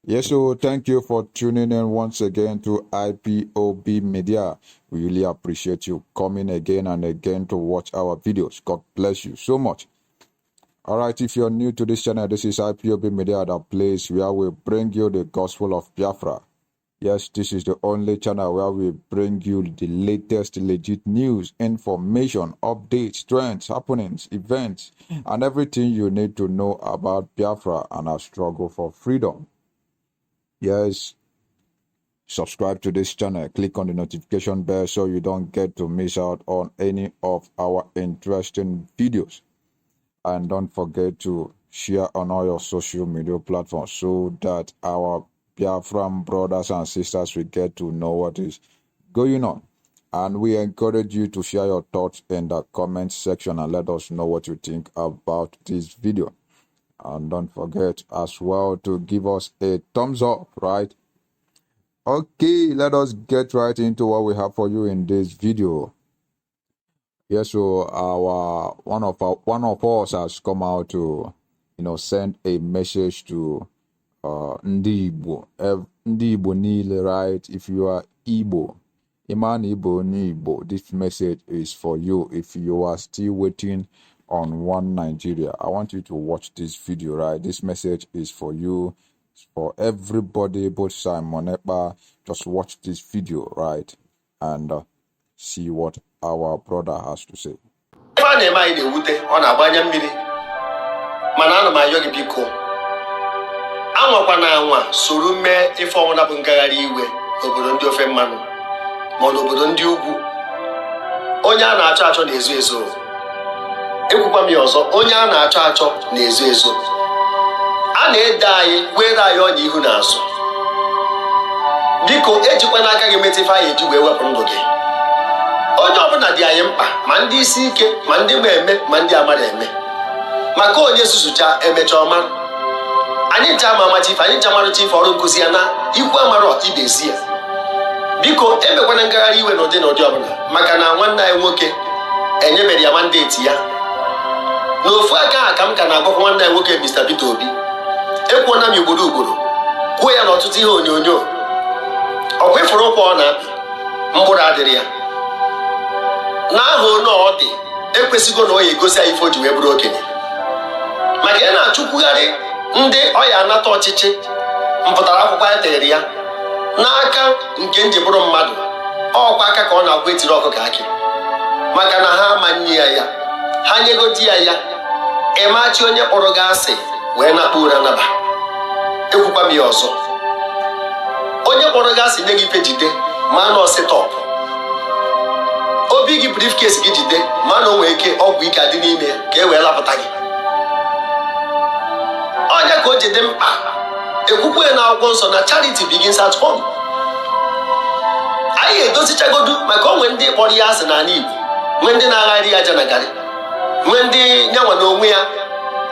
Yes, so thank you for tuning in once again to IPOB Media. We really appreciate you coming again and again to watch our videos. God bless you so much. All right, if you're new to this channel, this is IPOB Media, the place where we bring you the gospel of Biafra. Yes, this is the only channel where we bring you the latest legit news, information, updates, trends, happenings, events, and everything you need to know about Biafra and our struggle for freedom. Yes, subscribe to this channel, click on the notification bell so you don't get to miss out on any of our interesting videos. And don't forget to share on all your social media platforms so that our Biafran brothers and sisters will get to know what is going on. And we encourage you to share your thoughts in the comment section and let us know what you think about this video. And don't forget as well to give us a thumbs up, right? Okay, let us get right into what we have for you in this video. Yes, so one of us has come out to send a message to Ndigbo. Ndigbo niile, right? If you are Igbo, Iman Igbo Ndigbo, this message is for you. If you are still waiting on one Nigeria, I want you to watch this video, right? This message is for you. For everybody, both Simon Ekpa, just watch this video, right? And see what our brother has to say. A na-ede anyị were anyị ọnya ihu n'azụ. Biko ejikwa n'aka gị metụ ife anyị eji wee wepụ ndụ gị. Onye ọbụla dị anyị mkpa, ma ndị isi ike, ma ndị ma eme, ma ndị amara eme. Maka onye susucha emecha ọma. Anyị ncha ama ama chief, anyị ncha mara chief ọrụ nkụzi ya na ikwu amara ibezi ya. Biko emekwana ngagharị iwe n'ụdị ọbụla, maka na nwanne anyị nwoke enyebere ya mandate ya. N'ofu aka ka m ka na-agwakwa nwanne anyị nwoke Mr. Peter Obi. Ekwuona m ugboro kwuo ya n'ọtụtụ ihe onyonyo. Ọkwa ịfụrụ ụkwụ ọ na-apị mkpụrụ adịrị ya n'ahụ na ọ dị ekwesịgo na ọ ya egosi anyị ife o ji wee bụrụ okenye, maka ya na-achụkwugharị ndị ọ ya anata ọchịchị mpụtara akwụkwọ ya tere ya n'aka nke njibụrụ mmadụ. Ọkwa aka ka ọ na-agwa etiri ọkụkọ akị, maka na ha amanye ya ha nyegodi ya ịmachi onye kpọrọ gị asị wee nakpa ụra naba. Ekwukwa m ya ọzọ, onye kpọrọ gị asị nye gị ife jide ma na ọsịtọp obi gị briefcase gị jide ma na o nwee ike ọgwụ ike adị n'ime ya ka e wee lapụta gị. Onye ka o ji dị mkpa ekwukwe na akwụkwọ nsọ na charity begins at home. Anyị edozichagodu maka onwe ndị kpọrọ ya asị n'ala Igbo, nwee ndị na-agharị ya aja na garị, nwee ndị nyanwa n'onwe ya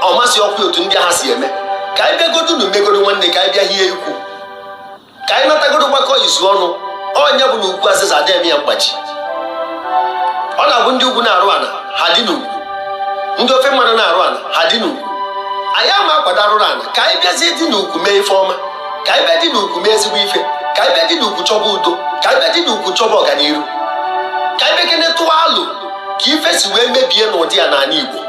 ọ masị ọkwa otu ndị agha si eme. Ka anyị bịagodu na umegodo nwanne, ka anyị bịa hie ikwu, ka anyị natagodo gbakọ izu ọnụ. Onye bụ na ugwu azịza adịghị ya mgbachi. Ọ na-abụ ndị ugwu na-arụ ana ha dị n'ugwu, ndị ofe mmanụ na-arụ ana ha dị n'ugwu. Anyị ama akwado arụrụ ana ka anyị bịazie dị n'ugwu mee ife ọma, ka anyị bịa dị n'ugwu mee ezigbo ife, ka anyị bịa dị n'ugwu chọba udo, ka anyị bịa dị n'ugwu chọba ọganiru, ka anyị bịakene tụwa alụ ka ife si wee mebie n'ụdị ya n'ala Igbo.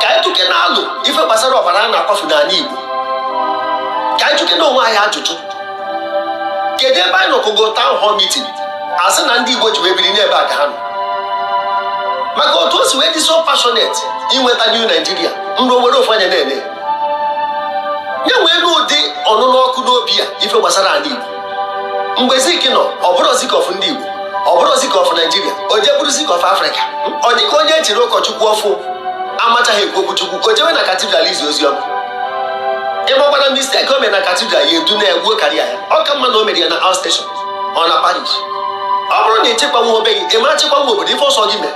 Ka anyị tụke na alụ ife gbasara ọbara a na-akwafu n'ala Igbo. Ka anyị tụke na onwe anyị ajụjụ, kedu ebe anyị nọkọgo town hall meeting asị na ndị Igbo ji wee biri n'ebe a ka ha nọ? Maka otu o si wee dị so passionate inweta new Nigeria, nrụ nwere ofu anya na-ene nye nwee n'ụdị ọnụnụ ọkụ n'obi ya ife gbasara ala Igbo. Mgbe Zik nọ, ọ bụrụ Zik of ndị Igbo, ọ bụrụ Zik of Nigeria, o je bụrụ Zik of Africa. Ọ dịka onye echiri ụkọchukwu ọfụ amachaghị ekwu okwu Chukwu, o jewe na katidral izi oziọma. Ịgbakwana mistake o mere na katidral ya edu na-egbuo karịa ya. Ọ ka mma na o mere ya na outstation ọ na parish. Ọ bụrụ na echekwa nwa obe gị, ịma chekwa nwa obodo ife ọsọ gị mere,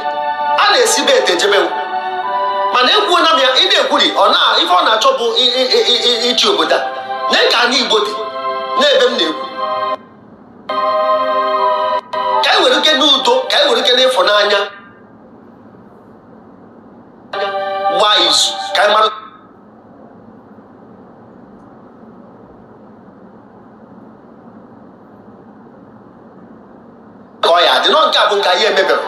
a na-esi be ete ejebe. Mana ekwuo na m ya, ị na-ekwuri ife ọ na-achọ bụ ịchị obodo a. Na ka anyị Igbo dị n'ebe m na-ekwu, ka anyị were ike n'udo, ka anyị were ike n'ịfụnanya gbaa izu, ka anyị mara bụ nke anyị emebere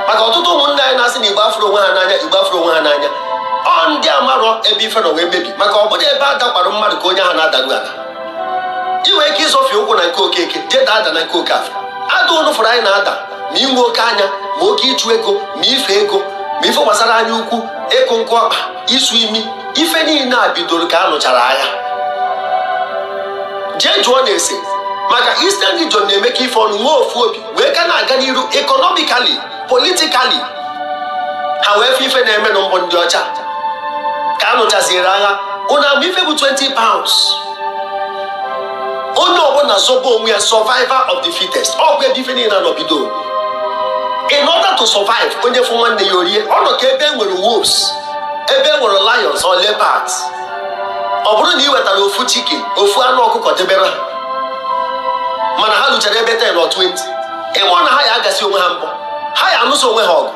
maka ọtụtụ ụmụnne anyị na-asị na Igbo afụrụ onwe ha n'anya Igbo afụrụ onwe ha n'anya ọ ndị amarọ ebe ife nọ wee mebi maka ọ bụrụ ebe a dakwarụ mmadụ ka onye ahụ na-adaru ala ị nwere ike ịzọfie ụkwụ na nke Okeke jee daa ada na nke Okafọ ada ụnụ fụrụ anyị na-ada ma inwe oke anya ma oke ịchụ ego ma ife ego ma ife gbasara anya ukwu ịkụ nkụ ọkpa isu imi ife niile a bidoro ka a nụchara agha jee jụọ na-ese maka Eastern Region na-eme ka ife ọnụ nwee ofu obi wee ka na-aga n'iru economically politically ha wee fe ife na-eme na mbọ ndị ọcha ka a nụchaziere agha ụnụ ama ife bụ 20 pounds onye ọbụla zọba onwe ya survivor of the fittest ọ bụ ebe ife niile anọbido in order to survive onye fụ nwanne ya orie ọ nọ ka ebe e nwere wolves ebe e nwere lions or leopards ọ bụrụ na ị wetara ofu chicken ofu anụ ọkụkọ debere ha mana ha lụchara ebe 10 or 20 ịmụ na ha ya agasị onwe ha mbọ ha ya anụso onwe ha ọgụ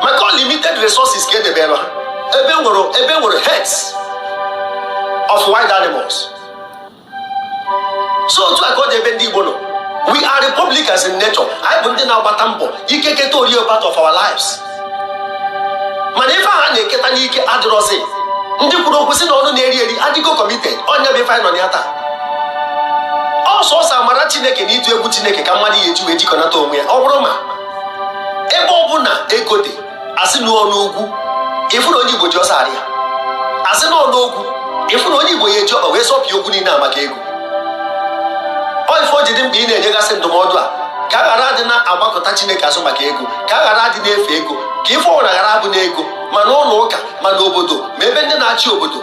maka limited resources ka edebere ha ebe nwere herds of wild animals so otu a ka ọ dị ebe ndị Igbo nọ we are republicans in nature anyị bụ ndị na-agbata mbọ ike keta orie part of our lives mana ife a na-eketa n'ike adịrọzi ndị kwuru okwu si na ọnụ na-eri eri adịgo committed onye bụ ife anyị nọ ya taa ọsọsọ amara Chineke na ịtụ egwu Chineke ka mmadụ ya eji wee jikọnata onwe ya ọ bụrụ ma ebe ọ bụ na ego dị asị n'ọnụ ugwu ịfụ na onye Igbo ji ọsọ arịa asị n'ọnụ ugwu ịfụ na onye Igbo ya eji ọkpa wee sọpịa okwu niile maka ego ọ ife o ji dị mkpa ị na-enyegasị ndụmọdụ a ka a ghara adị na-agbakọta Chineke azụ maka ego ka a ghara adị na-efe ego ka ife ọbụla ghara abụ n'ego ma n'ụlọ ụka ma n'obodo ma ebe ndị na-achị obodo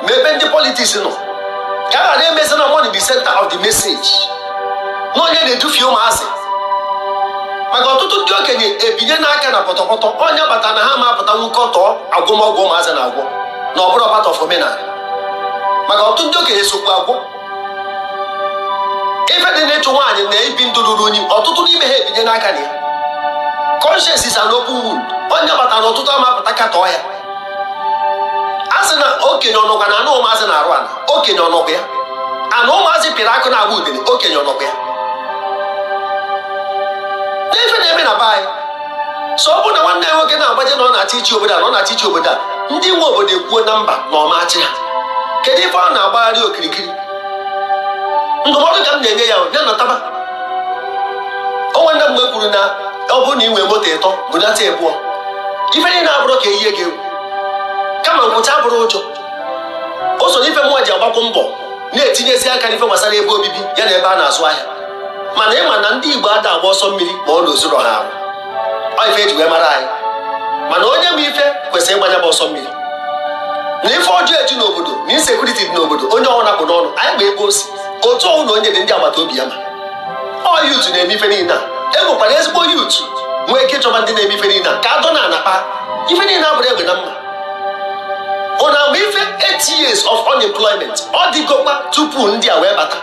ma ebe ndị politiks nọ ka a ghara emezi na money the center of the message na onye na-edufie ụmụazị maka ọtụtụ ndị okenye ebinye n'aka na pọtọpọtọ onye bata na ha ma apụta nwoke ọtọ agwụmọgwụ ụmụazị na-agwọ na ọ bụrụ part of omenala maka ọtụtụ ndị okenye sokwu agwọ ife dị n'ịchụ nwaanyị na ibi ndụ ruru unyi ọtụtụ n'ime ha ebinye n'aka na ya conscience is an open wound onye bata na ọtụtụ ama apụta katọọ ya a sị na okenye ọnọkwa na anụ ụmụazị na-arụ ala okenye ọnọkwa ya ana ụmụazị pịrị akụ na-agba udele okenye ọnọkwa ya n'ife na-eme na be anyị so ọ bụ na nwanne ya nwoke na-agbaje na ọ na-achị ichi obodo a na ọ na-achị ichi obodo a ndị nwe obodo ekwuo na mba na ọmachi ha kedu ife ọ na-agbagharị okirikiri ndụmọdụ ka m na-enye ya ya nataba onwe nne mgbe kwuru na ọ bụrụ na ị nwee moto ịtọ bunata ịbụọ ife niile abụrụ ka eyihe gị kama nkwụcha abụrụ ụjọ o so n'ife mụnwa ji agbakwu mbọ na-etinyezi aka n'ife gbasara ebe obibi ya na ebe a na-azụ ahịa mana ịma na ndị Igbo ada agba ọsọ mmiri ma ọ na ozuro ha arụ ọ ife eji wee mara anyị mana onye ma ife kwesịrị ịgbanya bụ ọsọ mmiri na ife ọjọọ eju n'obodo na insekuriti dị n'obodo onye ọnwa napụ n'ọnụ anyị gba ebe osi otu ọnwụ na onye dị ndị agbata obi ya ma ọ yutu na-eme ife niile a enwekwara ezigbo yutu nwee ike ịchọba ndị na-eme ife niile a ka adọ na anakpa ife niile abụrụ egbe na mma ụna ama ife 8 years of unemployment ọ dịgokwa tupu ndị a wee bata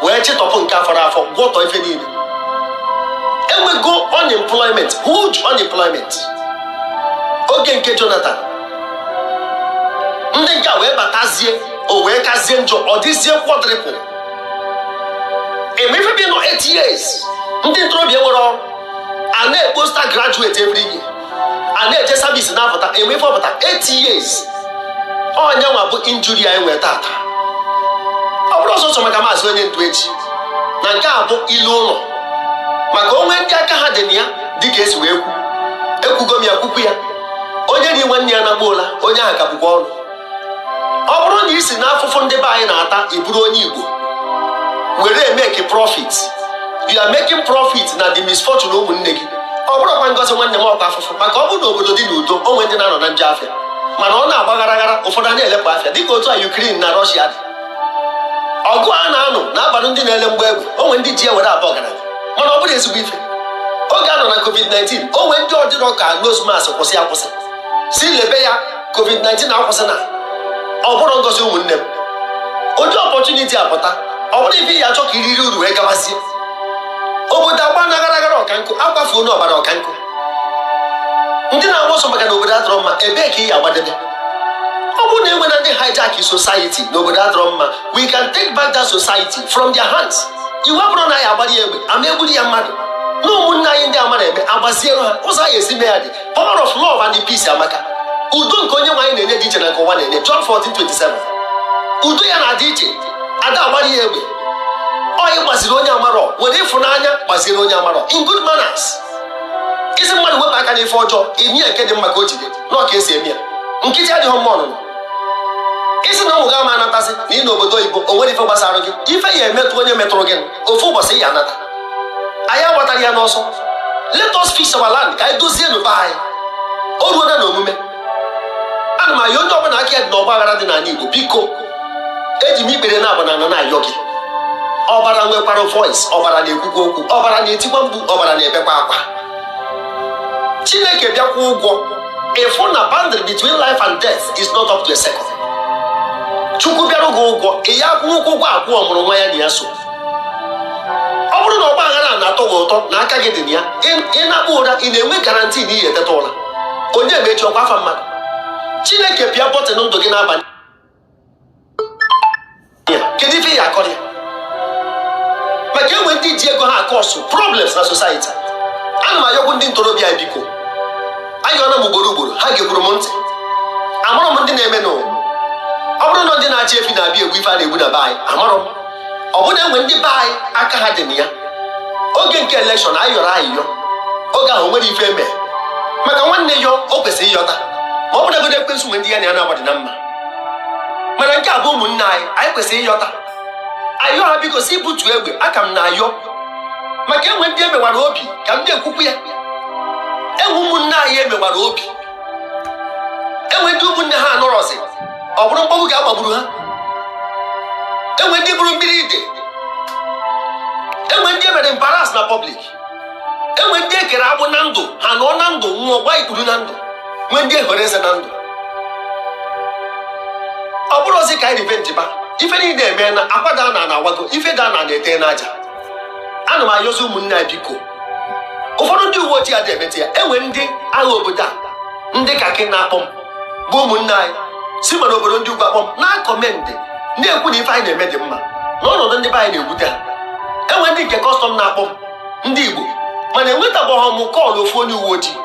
wee chịtọpụ nke afọrọ afọ gwọtọ ife niile enwego unemployment huge unemployment oge nke Jonathan ndị nke a wee batazie o wee kazie njọ ọ dịzie quadruple emefe bi nọ 8 years ndị ntorobịa nwere ọrụ a na-ekposta graduate every year a na-eje service na-apụta emefe ọpụta 8 years onye nwa bụ injuri anyị nwee tata ọ bụrụ ọsọsọ maka maazị onye ndu echi na nke a bụ ilu ụlọ maka onwe ndị aka ha dị na ya dịka esi wee kwu ekwugo m ya kwukwu ya onye dị nwanne ya na-agbuola onye ahụ ka bụkwa ọnụ ọ bụrụ na isi n'afụfụ ndị be anyị na-ata ịbụrụ onye Igbo were make profit you are making profit na the misfortune ụmụnne gị ọ bụrụkwa ngozi nwanne m ọkwa afụfụ maka ọ bụrụ na obodo dị n'udo onwe ndị na-anọ na njọ afịa mana ọ na-agba gharaghara ụfọdụ a na-elepụ afịa dịka otu a Ukraine na Russia dị ọgụ a na-anụ na-abalị ndị na-ele mgba egbe onwe ndị ji ewere abụ ọgaranya mana ọ bụrụ ezigbo ife oge a nọ na COVID-19 onwe ndị ọdịrọ ka nose mask kwụsị akwụsị si lebe ya COVID-19 akwụsị na ọ bụrụ ngozi ụmụnne m ụdị opportunity apụta ọ bụrụ ife ya achọ ka iriri uru wee gabazie obodo agba na aghara ọkankụ agbafuo n'ọbara ọkankụ ndị na-agba ọsọ maka na obodo adọrọ mma ebee ka ị ya agbadebe ọ bụrụ na enwe na ndị hijack society n'obodo adọrọ mma we can take back that society from their hands iwe bụrụ na ya agbara ya egbe ama egburu ya mmadụ na ụmụnne anyị ndị ama na-eme agbaziere ha ụzọ anyị esi mee ya dị power of love and peace amaka. Udo nke onye nwe anyị na-enye dị iche na nke ụwa na-enye. John 14:27. Udo ya na-adị iche. Ada agbara ya egbe. Ọ gbaziri onye amarọ were ịfụnanya gbaziri onye amarọ in good manners. Isi mmadụ wepụ aka n'ife ọjọọ inye nke dị mma ka o jide n'ọka esi eme ya. Nkịtị adịghị mma ọnụnụ. Isi na ụmụ gị ama anatasị na ị n'obodo oyibo o nwere ife gbasara gị ife ya emetụ onye metụrụ gị ofu ụbọchị ya anata. Anyị agbatara ya n'ọsọ. Let us fix our land ka anyị dozie n'ụba anyị. O ruo na omume. Ana m ayọ onye ọbụla aka ya dị n'ọgba aghara dị n'ala Igbo biko eji m ikpere na abana na ayọ gị. Ọbara nwekwara voice, ọbara na-ekwukwa okwu, ọbara na-etikwa mkpu, ọbara na-ebekwa akwa. Chineke bịakwa ụgwọ ịfụ na boundary between life and death is not up to a second. Chukwu bịara gị ụgwọ ị ya akwụkwọ ụgwọ akwụ ọmụrụ nwa ya na ya so. Ọ bụrụ na ọgba aghara na-atọ gị ụtọ na aka gị dị na ya ị na-akpụ ụra ị na-enwe garanti na iyi eteta ụra. Onye emechi ọkwa afa mmadụ. Chineke pịa bọtịn ndụ gị n'abalị. Kedu ife ya akọrọ ya? Maka enwe ndị ji ego ha akọsụ problems na society. Ana m ayọkwu ndị ntorobịa biko. Ayọna m ugboro ugboro ha ga-egburu m ntị. Amarọ m ndị na-eme n'ụwa. Ọ bụrụ na ndị na-achị efi na-abịa egwu ife a na-egbu na be anyị amarọ m. Ọ bụ na enwe ndị be anyị aka ha dị na ya. Oge nke elekshọn ayọrọ ayịyọ. Oge ahụ nwere ife eme. Maka nwanne yọ o kwesịrị ịyọta. Ma ọ bụ nagodo ekwensu nwe ndị ya na ya na-agbadị na mma. Mana nke a bụ ụmụnne anyị kwesịrị ịyọta. Ayọ ha biko si butu egbe aka m na-ayọ. Maka enwe ndị emewara obi ka m na-ekwukwu ya. Enwe ụmụnne anyị emewara obi. Enwe ndị ụmụnne ha anọrọzi. Ọ bụrụ mkpọgbu ga-agbagburu ha. Enwe ndị bụrụ mmiri ide. Enwe ndị emere embaras na public. Enwe ndị ekere agbụ na ndụ ha nọ na ndụ nwụọ gba ikpuru na ndụ. Nwe ndị ehore eze na ndụ. Ọ bụrụ ozi ka anyị revenge ba. Ife niile eme na akwada na awago ife da na ete n'aja. Ana m ayọzi ụmụnne anyị biko. Ụfọdụ ndị uwe ojii adị emete ya. Enwe ndị agha obodo a ndị kaki na-akpọ m bụ ụmụnne anyị si ma n'obodo ndị ugwu akpọ m na-akọmendị na-ekwu na ife anyị na-eme dị mma n'ọnọdụ ndị be anyị na-ewute ha. Enwe ndị nke kọstọm na-akpọ m ndị Igbo mana enwetagbọghọ m kọọlụ ofu onye uwe ojii.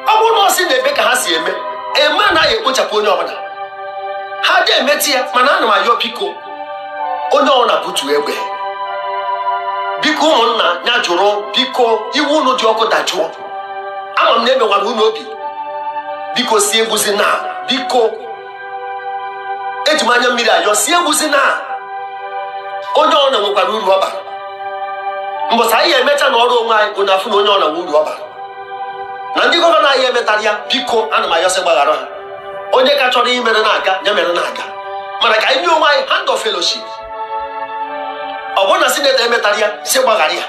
Ọ bụrụ na ọ sị na ebe ka ha si eme anaghị ekpochapụ onye ọbụla ha dị emeti ya. Mana ana m ayọ biko onye ọbụla butu egbe biko ụmụnna ya jụrụ biko iwu unu dị ọkụ dajụọ. Ama m na emewara unu obi biko si egbuzi na biko eji m anya mmiri ayọ si egbuzi na onye ọbụla nwekwara uru ọ bara. Mbọsị anyị emecha na ọrụ onwe anyị unu afụ na onye ọbụla nwe uru ọ bara. Na ndị gọvanọ anyị emetara ya biko ana m ayọsị gbaghara ha. Onye ka chọrọ imere na-aga ya mere na-aga. Mana ka anyị nye onwe anyị hand of fellowship. Ọ bụrụ na sinetọ emetara ya si gbaghara ya.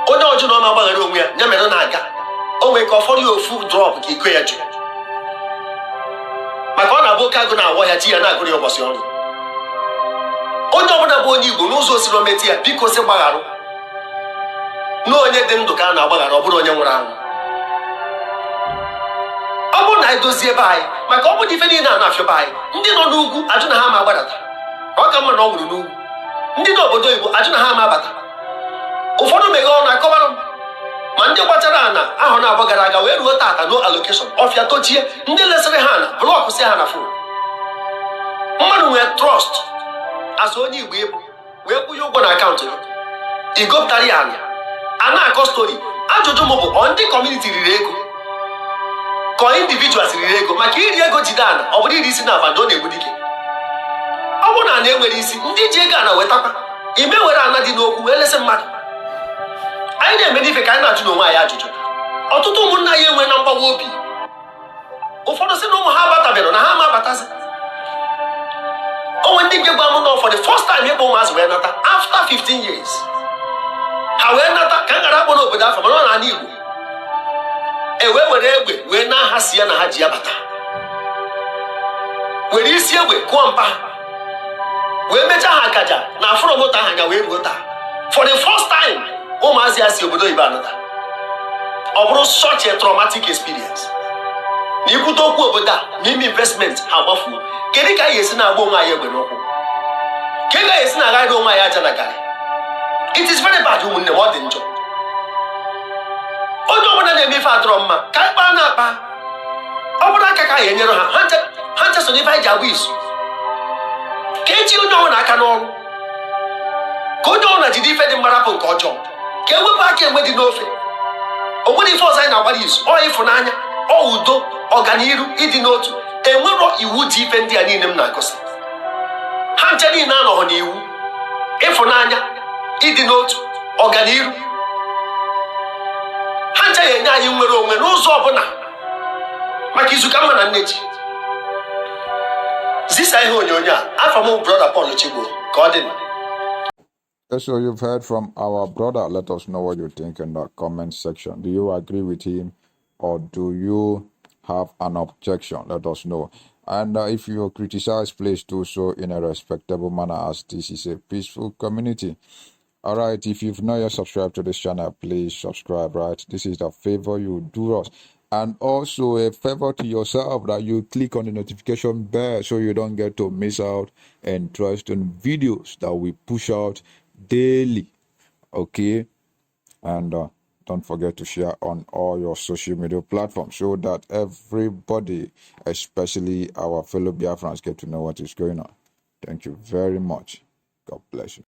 Onye ọjọọ na ọma gbaghara onwe ya ya mere na-aga. O nwere ka ọ fọrọ ya ofu drọp ka iko ya jụ. Maka ọ na-abụ oke agụ na-awọ ya chi ya na-agụrụ ya ụbọchị ọrụ. Onye ọbụla bụ onye Igbo n'ụzọ osiri ometi ya biko si gbagharụ. Na onye dị ndụ ka a na-agbaghara ọ bụrụ onye nwụrụ anwụ. Ọ bụrụ na anyị dozie ebe anyị maka ọ bụ ife niile a na-afịọ be anyị ndị nọ n'ugwu ajụ na ha ma agbadata. Ọ ka mma na ọ nwụrụ n'ugwu. Ndị n'obodo Igbo ajụ na ha ma abata. Ụfọdụ meghe ọnụ akọbara m ma ndị gbachara ana ahụ na-abụ gara aga wee ruo tata no allocation ọfịa tochie ndị lesịrị ha na blọkụ si ha na fon. Mmadụ nwee trọst asụ onye Igbo ebu wee kwụnye ụgwọ na akaụntụ gị. Igopụtara ya a na-akọ stori. Ajụjụ m bụ ọ ndị kọmuniti riri ego ka individuals riri ego maka iri ego jide ana ọ bụrụ iri isi na abanda ọ na-egbu dike. Ọ bụrụ na ana enwere isi ndị ji ego ana wetakwa ime were ana dị n'okwu wee lesị mmadụ. Anyị na-eme n'ife ka anyị na-ajụ n'onwe anyị ajụjụ. Ọtụtụ ụmụnna anyị enwe na mgbawa obi. Ụfọdụ sị na ụmụ ha abatabeghị na ha ma abatazi. Onwe ndị nke gwa m nọ for the first time ịkpọ ụmụazụ wee nata after 15 years. Ha wee nata ka m gara akpọ n'obodo afọ mana ọ na-ala Igbo. Were egbe wee na-ahasi ya na ha ji ya bata. Were isi egbe kụọ mpa ha. Wee mechaa ha akaja na afụrụ moto ahụ anya wee ruo taa. For the first time ụmụazị ya si obodo Igbo anata. Ọ bụrụ such a traumatic experience. Na ikwute okwu obodo a n'ime investment ha gbafuo. Kedu ka anyị esi na-agba onwe anyị egbe n'ụkwụ? Kedu ka anyị esi na-agharị onwe anyị aja na garị? It is very bad ụmụnne m, ọ dị njọ. Onye ọbụla na-eme ife adọrọ mma ka anyị kpaa na-akpa. Ọ bụrụ aka ka anyị enyere ha ncha so n'ife anyị ji agba izu. Ka eji onye ọbụla aka n'ọrụ, ka onye ọbụla jide ife dị mma rapụ nke ọjọọ, ka ewepụ aka enwe dị n'ofe. O nwere ife ọzọ anyị na-agbara izu, ọ ịfụnanya, ọ udo, ọganiru, ịdị n'otu. Enwero iwu dị ife ndị a niile m na-agụsị. Ha nche niile anọghị n'iwu, ịfụnanya, ịdị n'otu, ọganiru. Ha nche ya enye anyị nwere onwe n'ụzọ ọbụla maka izu ka mma na nne ji. Zisa ihe onyonyo a, afọ m brother Paul Chigbo ka ọ dị. So you've heard from our brother. Let us know what you think in the comment section. Do you agree with him or do you have an objection? Let us know. And if you criticize, please do so in a respectable manner, as this is a peaceful community. All right, if you've not yet subscribed to this channel, please subscribe, right? This is the favor you do us. And also a favor to yourself, that you click on the notification bell so you don't get to miss out interesting videos that we push out daily. Okay, and don't forget to share on all your social media platforms so that everybody, especially our fellow Biafrans, get to know what is going on. Thank you very much. God bless you.